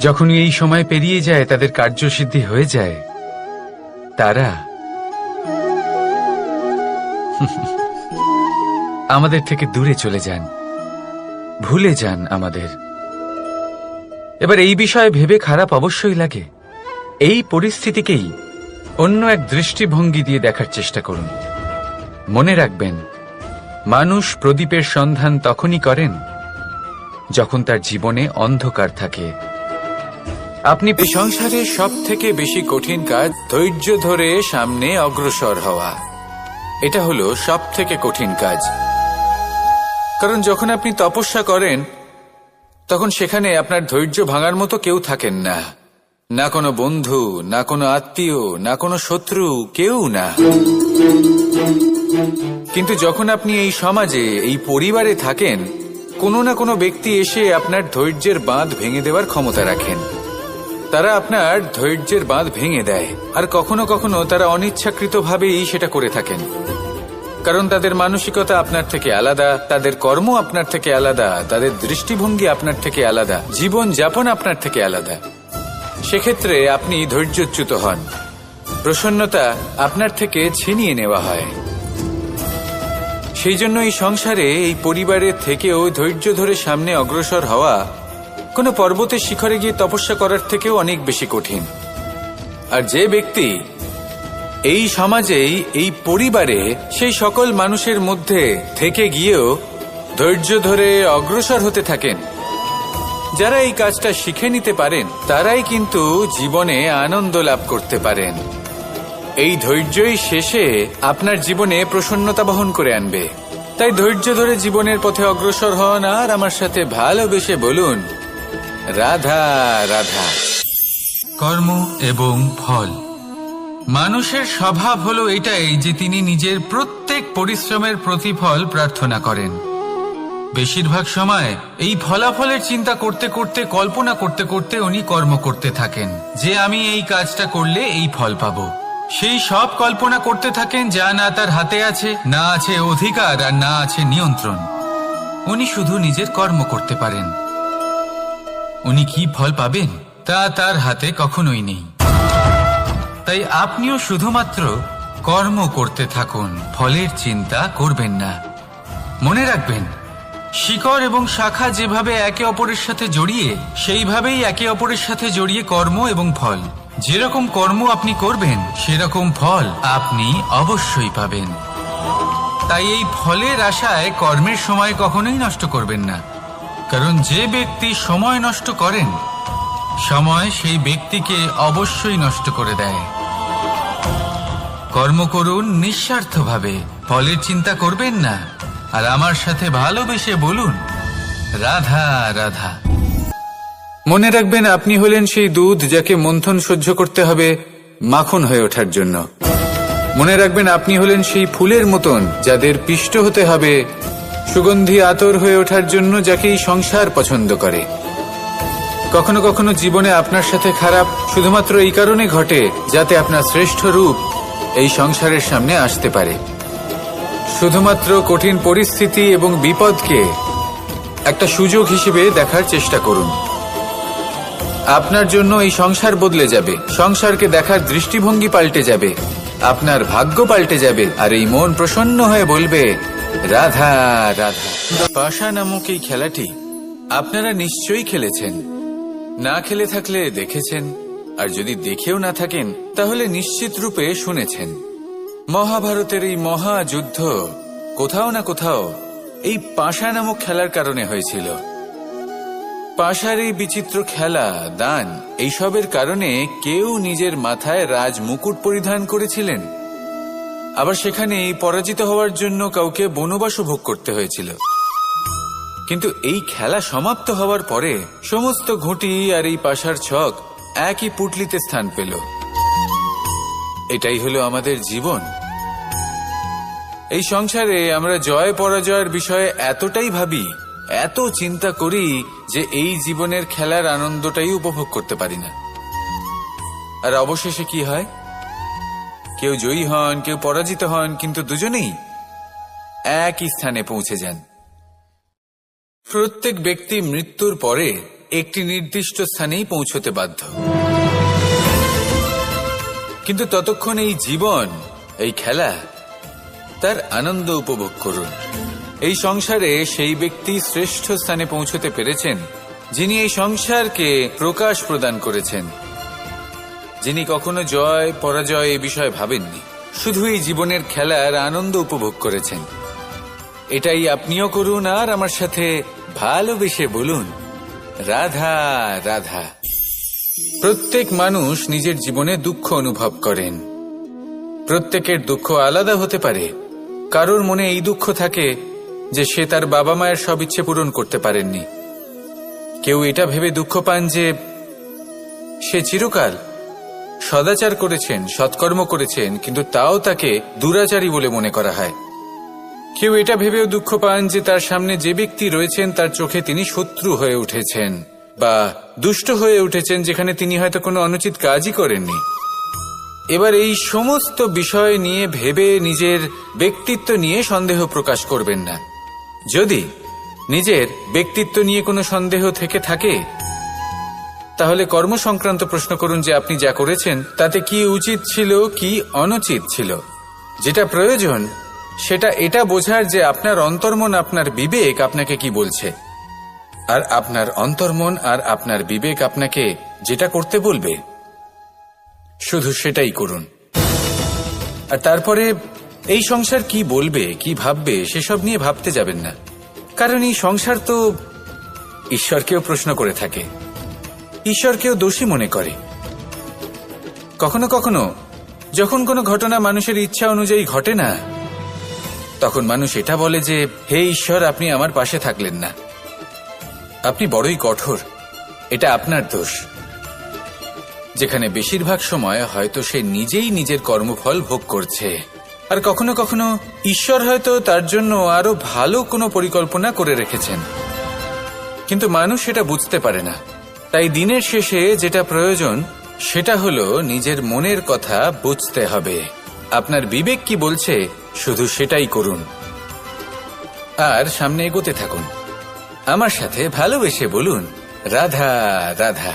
যখনই এই সময় পেরিয়ে যায়, তাদের কার্যসিদ্ধি হয়ে যায়, তারা আমাদের থেকে দূরে চলে যান, ভুলে যান আমাদের। এবার এই বিষয়ে ভেবে খারাপ অবশ্যই লাগে। এই পরিস্থিতিকেই অন্য এক দৃষ্টিভঙ্গি দিয়ে দেখার চেষ্টা করুন। মনে রাখবেন, মানুষ প্রদীপের সন্ধান তখনই করেন যখন তার জীবনে অন্ধকার থাকে। আপনি সংসারের সব থেকে বেশি কঠিন কাজ ধৈর্য ধরে সামনে অগ্রসর হওয়া। এটা হলো সব থেকে কঠিন কাজ। কারণ যখন আপনি তপস্যা করেন, তখন সেখানে আপনার ধৈর্য ভাঙার মতো কেউ থাকেন না। না কোনো বন্ধু, না কোনো আত্মীয়, না কোনো শত্রু, কেউ না। কিন্তু যখন আপনি এই সমাজে, এই পরিবারে থাকেন, কোনো না কোনো ব্যক্তি এসে আপনার ধৈর্যের বাঁধ ভেঙে দেওয়ার ক্ষমতা রাখেন। তারা আপনার ধৈর্যের বাঁধ ভেঙে দেয়, আর কখনো কখনো তারা অনিচ্ছাকৃতভাবেই সেটা করে থাকেন। কারণ তাদের মানসিকতা আপনার থেকে আলাদা, তাদের কর্ম আপনার থেকে আলাদা, তাদের দৃষ্টিভঙ্গি আপনার থেকে আলাদা, জীবন যাপন আপনার থেকে আলাদা। সেক্ষেত্রে আপনি ধৈর্যচ্যুত হন, প্রসন্নতা আপনার থেকে ছিনিয়ে নেওয়া হয়। সেই জন্য এই সংসারে, এই পরিবারের থেকেও ধৈর্য ধরে সামনে অগ্রসর হওয়া কোনো পর্বতের শিখরে গিয়ে তপস্যা করার থেকেও অনেক বেশি কঠিন। আর যে ব্যক্তি এই সমাজেই, এই পরিবারে, সেই সকল মানুষের মধ্যে থেকে গিয়েও ধৈর্য ধরে অগ্রসর হতে থাকেন, যারা এই কাজটা শিখে নিতে পারেন, তারাই কিন্তু জীবনে আনন্দ লাভ করতে পারেন। এই ধৈর্যই শেষে আপনার জীবনে প্রসন্নতা বহন করে আনবে। তাই ধৈর্য ধরে জীবনের পথে অগ্রসর হন, আর আমার সাথে ভালোবেসে বলুন, রাধা রাধা। কর্ম এবং ফল। মানুষের স্বভাব হলো এটাই যে তিনি নিজের প্রত্যেক পরিশ্রমের প্রতিফল প্রার্থনা করেন। বেশিরভাগ সময় এই ফলাফলের চিন্তা করতে করতে, কল্পনা করতে করতে উনি কর্ম করতে থাকেন, যে আমি এই কাজটা করলে এই ফল পাবো। সেই সব কল্পনা করতে থাকেন যা না তার হাতে আছে, না আছে অধিকার, আর না আছে নিয়ন্ত্রণ। উনি শুধু নিজের কর্ম করতে পারেন। উনি কি ফল পাবেন তা তার হাতে কখনোই নেই। তাই আপনিও শুধুমাত্র কর্ম করতে থাকুন, ফলের চিন্তা করবেন না। মনে রাখবেন, শিকড় এবং শাখা যেভাবে একে অপরের সাথে জড়িয়ে, সেইভাবেই একে অপরের সাথে জড়িয়ে কর্ম এবং ফল। যেরকম কর্ম আপনি করবেন, সেরকম ফল আপনি অবশ্যই পাবেন। তাই এই ফলের আশায় কর্মের সময় কখনোই নষ্ট করবেন না। কারণ যে ব্যক্তি সময় নষ্ট করেন, সময় সেই ব্যক্তিকে অবশ্যই নষ্ট করে দেয়। কর্ম করুন নিঃস্বার্থভাবে, ফলের চিন্তা করবেন না, আর আমার সাথে ভালোবেসে বলুন রাধা রাধা। মনে রাখবেন, আপনি হলেন সেই দুধ যাকে মন্থন সহ্য করতে হবে মাখন হয়ে ওঠার জন্য। মনে রাখবেন, আপনি হলেন সেই ফুলের মতন যাদের পিষ্ট হতে হবে সুগন্ধি আতর হয়ে ওঠার জন্য, যাকে এই সংসার পছন্দ করে। কখনো কখনো জীবনে আপনার সাথে খারাপ শুধুমাত্র এই কারণে ঘটে যাতে আপনার শ্রেষ্ঠ রূপ এই সংসারের সামনে আসতে পারে। শুধুমাত্র কঠিন পরিস্থিতি এবং বিপদকে একটা সুযোগ হিসেবে দেখার চেষ্টা করুন। আপনার জন্য এই সংসার বদলে যাবে, সংসারকে দেখার দৃষ্টিভঙ্গি পাল্টে যাবে, আপনার ভাগ্য পাল্টে যাবে, আর এই মন প্রসন্ন হয়ে বলবে রাধা রাধা। পাশা নামক এই খেলাটি আপনারা নিশ্চয়ই খেলেছেন, না খেলে থাকলে দেখেছেন, আর যদি দেখেও না থাকেন তাহলে নিশ্চিত রূপে শুনেছেন। মহাভারতের এই মহাযুদ্ধ কোথাও না কোথাও এই পাশা নামক খেলার কারণে হয়েছিল। পাশার এই বিচিত্র খেলা, দান, এইসবের কারণে কেউ নিজের মাথায় রাজ মুকুট পরিধান করেছিলেন, আবার সেখানে পরাজিত হওয়ার জন্য কাউকে বনবাসও ভোগ করতে হয়েছিল। কিন্তু এই খেলা সমাপ্ত হওয়ার পরে সমস্ত ঘুঁটি আর এই পাশার ছক একই পুটলিতে স্থান পেল। এটাই হলো আমাদের জীবন। এই সংসারে আমরা জয় পরাজয়ের বিষয়ে এতটাই ভাবি, এত চিন্তা করি যে এই জীবনের খেলার আনন্দটাই উপভোগ করতে পারি না। আর অবশেষে কি হয়? কেউ জয়ী হন, কেউ পরাজিত হন, কিন্তু দুজনেই একই স্থানে পৌঁছে যান। প্রত্যেক ব্যক্তি মৃত্যুর পরে একটি নির্দিষ্ট স্থানেই পৌঁছতে বাধ্য, কিন্তু ততক্ষণ এই জীবন, এই খেলা, তার আনন্দ উপভোগ করুন। এই সংসারে সেই ব্যক্তি শ্রেষ্ঠ স্থানে পৌঁছতে পেরেছেন যিনি এই সংসারকে প্রকাশ প্রদান করেছেন, যিনি কখনো জয় পরাজয় এই বিষয়ে ভাবেননি, শুধু এই জীবনের খেলার আনন্দ উপভোগ করেছেন। এটাই আপনিও করুন, আর আমার সাথে ভালোবেসে বলুন রাধা রাধা। প্রত্যেক মানুষ নিজের জীবনে দুঃখ অনুভব করেন। প্রত্যেকের দুঃখ আলাদা হতে পারে। কারোর মনে এই দুঃখ থাকে যে সে তার বাবা মায়ের সব ইচ্ছে পূরণ করতে পারেননি। কেউ এটা ভেবে দুঃখ পান যে সে চিরকাল সদাচার করেছেন, সৎকর্ম করেছেন, কিন্তু তাও তাকে দুরাচারী বলে মনে করা হয়। কেউ এটা ভেবেও দুঃখ পান যে তার সামনে যে ব্যক্তি রয়েছেন তার চোখে তিনি শত্রু হয়ে উঠেছেন বা দুষ্ট হয়ে উঠেছেন, যেখানে তিনি হয়তো কোনো অনুচিত কাজই করেননি। এবার এই সমস্ত বিষয় নিয়ে ভেবে নিজের ব্যক্তিত্ব নিয়ে সন্দেহ প্রকাশ করবেন না। যদি নিজের ব্যক্তিত্ব নিয়ে কোনো সন্দেহ থেকে থাকে তাহলে কর্ম সংক্রান্ত প্রশ্ন করুন যে আপনি যা করেছেন তাতে কি উচিত ছিল, কি অনুচিত ছিল। যেটা প্রয়োজন সেটা এটা বোঝার যে আপনার অন্তর্মন, আপনার বিবেক আপনাকে কি বলছে, আর আপনার অন্তর্মন আর আপনার বিবেক আপনাকে যেটা করতে বলবে শুধু সেটাই করুন। আর তারপরে এই সংসার কি বলবে, কি ভাববে সেসব নিয়ে ভাবতে যাবেন না, কারণ এই সংসার তো ঈশ্বরকেও প্রশ্ন করে থাকে, ঈশ্বরকেও দোষী মনে করে। কখনো কখনো যখন কোনো ঘটনা মানুষের ইচ্ছা অনুযায়ী ঘটে না, তখন মানুষ এটা বলে যে হে ঈশ্বর, আপনি আমার পাশে থাকলেন না, আপনি বড়ই কঠোর, এটা আপনার দোষ। যেখানে বেশিরভাগ সময় হয়তো সে নিজেই নিজের কর্মফল ভোগ করছে, আর কখনো কখনো ঈশ্বর হয়তো তার জন্য আরো ভালো কোনো পরিকল্পনা করে রেখেছেন, কিন্তু মানুষ সেটা বুঝতে পারে না। তাই দিনের শেষে যেটা প্রয়োজন সেটা হলো নিজের মনের কথা বুঝতে হবে। আপনার বিবেক কি বলছে শুধু সেটাই করুন, আর সামনে এগোতে থাকুন। আমার সাথে ভালোবেসে বলুন রাধা রাধা।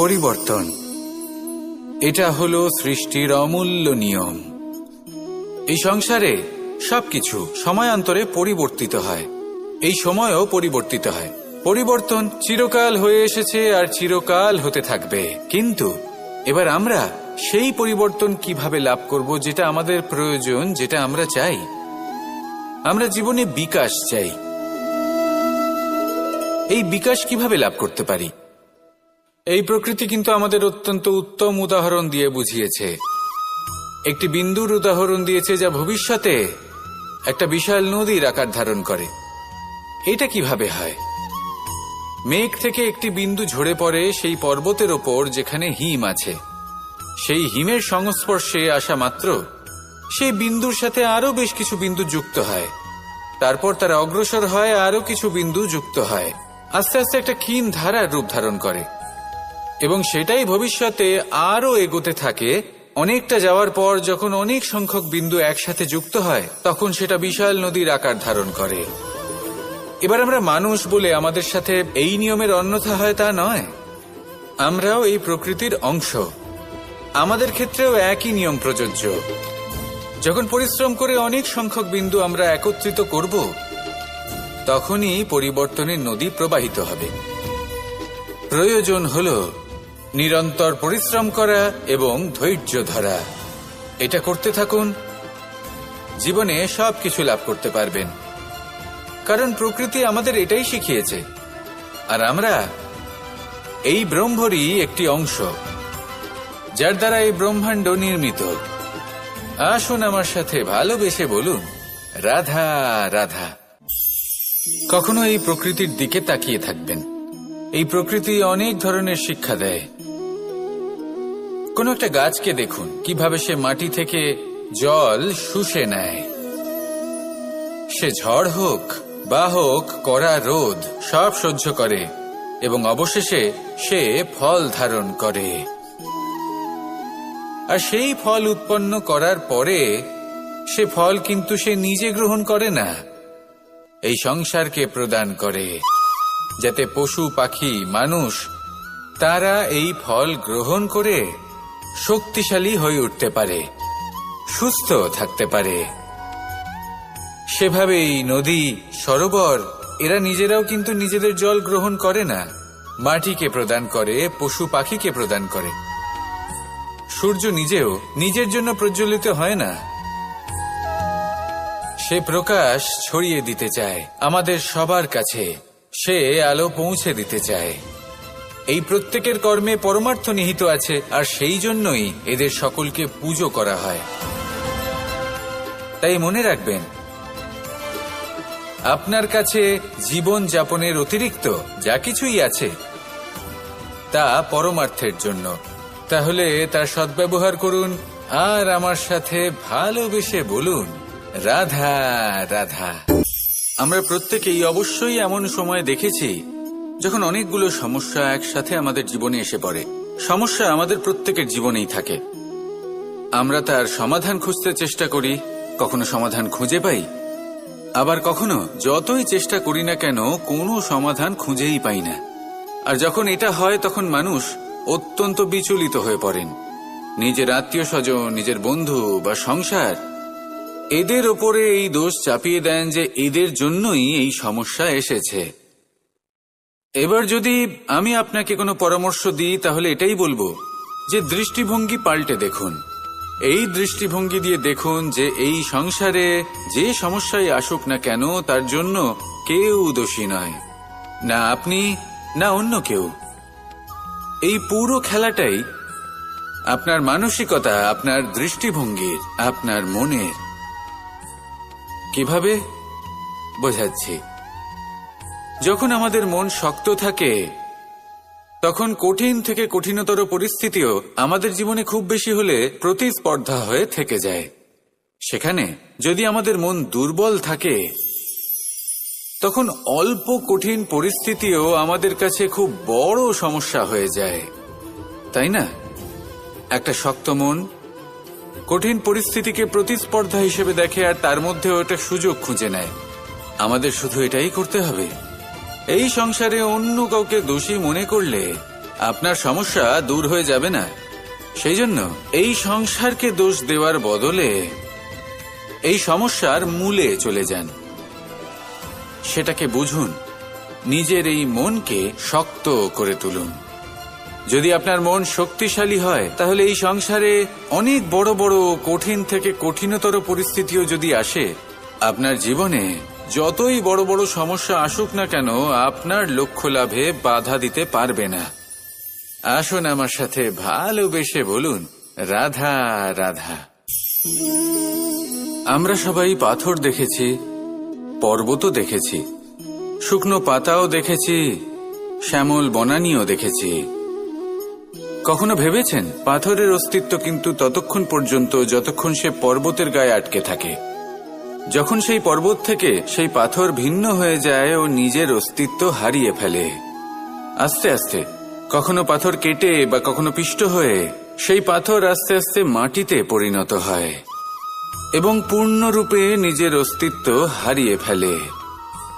পরিবর্তন, এটা হলো সৃষ্টির অমূল্য নিয়ম। এই সংসারে সবকিছু সময়ান্তরে পরিবর্তিত হয়, এই সময়ও পরিবর্তিত হয়। পরিবর্তন চিরকাল হয়ে এসেছে আর চিরকাল হতে থাকবে, কিন্তু এবার আমরা সেই পরিবর্তন কিভাবে লাভ করব যেটা আমাদের প্রয়োজন, যেটা আমরা চাই। আমরা জীবনে বিকাশ চাই। এই বিকাশ কিভাবে লাভ করতে পারি? এই প্রকৃতি কিন্তু আমাদের অত্যন্ত উত্তম উদাহরণ দিয়ে বুঝিয়েছে। একটি বিন্দুর উদাহরণ দিয়েছে যা ভবিষ্যতে একটা বিশাল নদীর আকার ধারণ করে। এটা কিভাবে হয়? মেঘ থেকে একটি বিন্দু ঝরে পড়ে সেই পর্বতের ওপর যেখানে হিম আছে। সেই হিমের সংস্পর্শে আসা মাত্র সেই বিন্দুর সাথে আরো বেশ কিছু বিন্দু যুক্ত হয়। তারপর তারা অগ্রসর হয়, আরো কিছু বিন্দু যুক্ত হয়, আস্তে আস্তে একটা ক্ষীণ ধারার রূপ ধারণ করে এবং সেটাই ভবিষ্যতে আরো এগোতে থাকে। অনেকটা যাওয়ার পর যখন অনেক সংখ্যক বিন্দু একসাথে যুক্ত হয় তখন সেটা বিশাল নদীর আকার ধারণ করে। এবার আমরা মানুষ বলে আমাদের সাথে এই নিয়মের অন্যথা হয় তা নয়। আমরাও এই প্রকৃতির অংশ। আমাদের ক্ষেত্রেও একই নিয়ম প্রযোজ্য। যখন পরিশ্রম করে অনেক সংখ্যক বিন্দু আমরা একত্রিত করব তখনই পরিবর্তনের নদী প্রবাহিত হবে। প্রয়োজন হল নিরন্তর পরিশ্রম করা এবং ধৈর্য ধরা। এটা করতে থাকুন, জীবনে সবকিছু লাভ করতে পারবেন। কারণ প্রকৃতি আমাদের এটাই শিখিয়েছে, আর আমরা এই ব্রহ্মরই একটি অংশ, যার দ্বারা এই ব্রহ্মাণ্ড নির্মিত। আসুন আমার সাথে ভালোবেসে বলুন, রাধা রাধা। কখনো এই প্রকৃতির দিকে তাকিয়ে থাকবেন। এই প্রকৃতি অনেক ধরনের শিক্ষা দেয়। কোন একটা গাছকে দেখুন কিভাবে সে মাটি থেকে জল শুষে নেয়। সে ঝড় হোক বা হোক কড়া রোদ সব সহ্য করে এবং অবশেষে সে ফল ধারণ করে। আর সেই ফল উৎপন্ন করার পরে সে ফল কিন্তু সে নিজে গ্রহণ করে না, এই সংসারকে প্রদান করে, যাতে পশু পাখি মানুষ তারা এই ফল গ্রহণ করে শক্তিশালী হয়ে উঠতে পারে, সুস্থ থাকতে পারে। সেভাবেই নদী, সরোবর এরা নিজেরাও কিন্তু নিজেদের জল গ্রহণ করে না, মাটিকে প্রদান করে, পশু পাখিকে প্রদান করে। সূর্য নিজেও নিজের জন্য প্রজ্বলিত হয় না, সে প্রকাশ ছড়িয়ে দিতে চায় আমাদের সবার কাছে, সে আলো পৌঁছে দিতে চায়। এই প্রত্যেকের কর্মে পরমার্থ নিহিত আছে, আর সেই জন্যই এদের সকলকে পুজো করা হয়। তাই মনে রাখবেন, আপনার কাছে জীবন যাপনের অতিরিক্ত যা কিছুই আছে তা পরমার্থের জন্য। তাহলে তার সদ্ব্যবহার করুন আর আমার সাথে ভালোবেসে বলুন, রাধা রাধা। আমরা প্রত্যেকেই অবশ্যই এমন সময় দেখেছি যখন অনেকগুলো সমস্যা একসাথে আমাদের জীবনে এসে পড়ে। সমস্যা আমাদের প্রত্যেকের জীবনেই থাকে। আমরা তার সমাধান খুঁজতে চেষ্টা করি, কখনো সমাধান খুঁজে পাই, আবার কখনো যতই চেষ্টা করি না কেন কোনো সমাধান খুঁজেই পাই না। আর যখন এটা হয় তখন মানুষ অত্যন্ত বিচলিত হয়ে পড়েন। নিজের আত্মীয় স্বজন, নিজের বন্ধু বা সংসার এদের ওপরে এই দোষ চাপিয়ে দেন যে এদের জন্যই এই সমস্যা এসেছে। এবার যদি আমি আপনাকে কোনো পরামর্শ দিই তাহলে এটাই বলবো যে দৃষ্টিভঙ্গি পাল্টে দেখুন। এই দৃষ্টিভঙ্গি দিয়ে দেখুন যে এই সংসারে যে সমস্যায় আসুক না কেন তার জন্য কেউ দোষী নয়, না আপনি না অন্য কেউ। এই পুরো খেলাটাই আপনার মানসিকতা, আপনার দৃষ্টিভঙ্গির, আপনার মনের। কিভাবে বোঝাচ্ছি? যখন আমাদের মন শক্ত থাকে তখন কঠিন থেকে কঠিনতর পরিস্থিতিও আমাদের জীবনে খুব বেশি হলে প্রতিস্পর্ধা হয়ে থেকে যায়। সেখানে যদি আমাদের মন দুর্বল থাকে তখন অল্প কঠিন পরিস্থিতিও আমাদের কাছে খুব বড় সমস্যা হয়ে যায়, তাই না? একটা শক্ত মন কঠিন পরিস্থিতিকে প্রতিস্পর্ধা হিসেবে দেখে আর তার মধ্যেও একটা সুযোগ খুঁজে নেয়। আমাদের শুধু এটাই করতে হবে। এই সংসারে অন্য কাউকে দোষী মনে করলে আপনার সমস্যা দূর হয়ে যাবে না। সেই জন্য এই সংসারকে দোষ দেওয়ার বদলে এই সমস্যার মূলে চলে যান, সেটাকে বুঝুন, নিজের এই মনকে শক্ত করে তুলুন। যদি আপনার মন শক্তিশালী হয় তাহলে এই সংসারে অনেক বড় বড় কঠিন থেকে কঠিনতর পরিস্থিতিও যদি আসে, আপনার জীবনে যতই বড় বড় সমস্যা আসুক না কেন আপনার লক্ষ্য লাভে বাধা দিতে পারবে না। আসুন আমার সাথে ভালোবেসে বলুন, রাধা রাধা। আমরা সবাই পাথর দেখেছি, পর্বতও দেখেছি, শুকনো পাতাও দেখেছি, শ্যামল বনানীও দেখেছি। কখনো ভেবেছেন পাথরের অস্তিত্ব কিন্তু ততক্ষণ পর্যন্ত যতক্ষণ সে পর্বতের গায়ে আটকে থাকে। যখন সেই পর্বত থেকে সেই পাথর ভিন্ন হয়ে যায় ও নিজের অস্তিত্ব হারিয়ে ফেলে। আস্তে আস্তে কখনো পাথর কেটে বা কখনো পিষ্ট হয়ে সেই পাথর আস্তে আস্তে মাটিতে পরিণত হয় এবং পূর্ণরূপে নিজের অস্তিত্ব হারিয়ে ফেলে।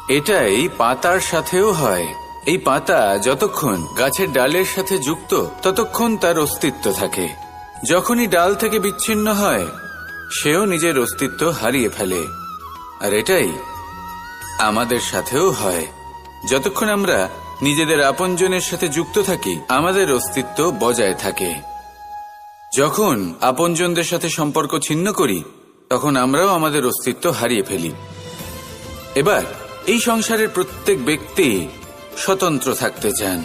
এটাই পাতার সাথেও হয়। এই পাতা যতক্ষণ গাছের ডালের সাথে যুক্ত ততক্ষণ তার অস্তিত্ব থাকে। যখনই ডাল থেকে বিচ্ছিন্ন হয় সেও নিজের অস্তিত্ব হারিয়ে ফেলে। আর এটাই আমাদের সাথেও হয়। যতক্ষণ আমরা নিজেদের আপনজনের সাথে যুক্ত থাকি আমাদের অস্তিত্ব বজায় থাকে। যখন আপনজনদের সাথে সম্পর্ক ছিন্ন করি তখন আমরাও আমাদের অস্তিত্ব হারিয়ে ফেলি। এবার এই সংসারের প্রত্যেক ব্যক্তি স্বতন্ত্র থাকতে চান,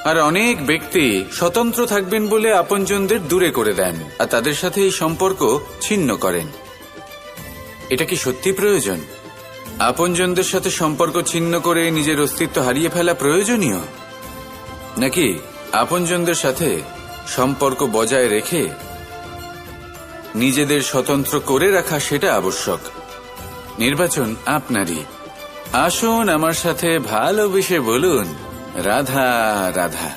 আর অনেক ব্যক্তি স্বতন্ত্র থাকবেন বলে আপনজনদের দূরে করে দেন আর তাদের সাথে এই সম্পর্ক ছিন্ন করেন। এটা কি সত্যি প্রয়োজন? আপনজনদের সাথে সম্পর্ক ছিন্ন করে নিজের অস্তিত্ব হারিয়ে ফেলা প্রয়োজনীয়, নাকি আপনজনদের সাথে সম্পর্ক বজায় রেখে নিজেদের স্বতন্ত্র করে রাখা সেটা আবশ্যক? নির্বাচন আপনারই। আসুন আমার সাথে ভালোবেসে বলুন, রাধা রাধা।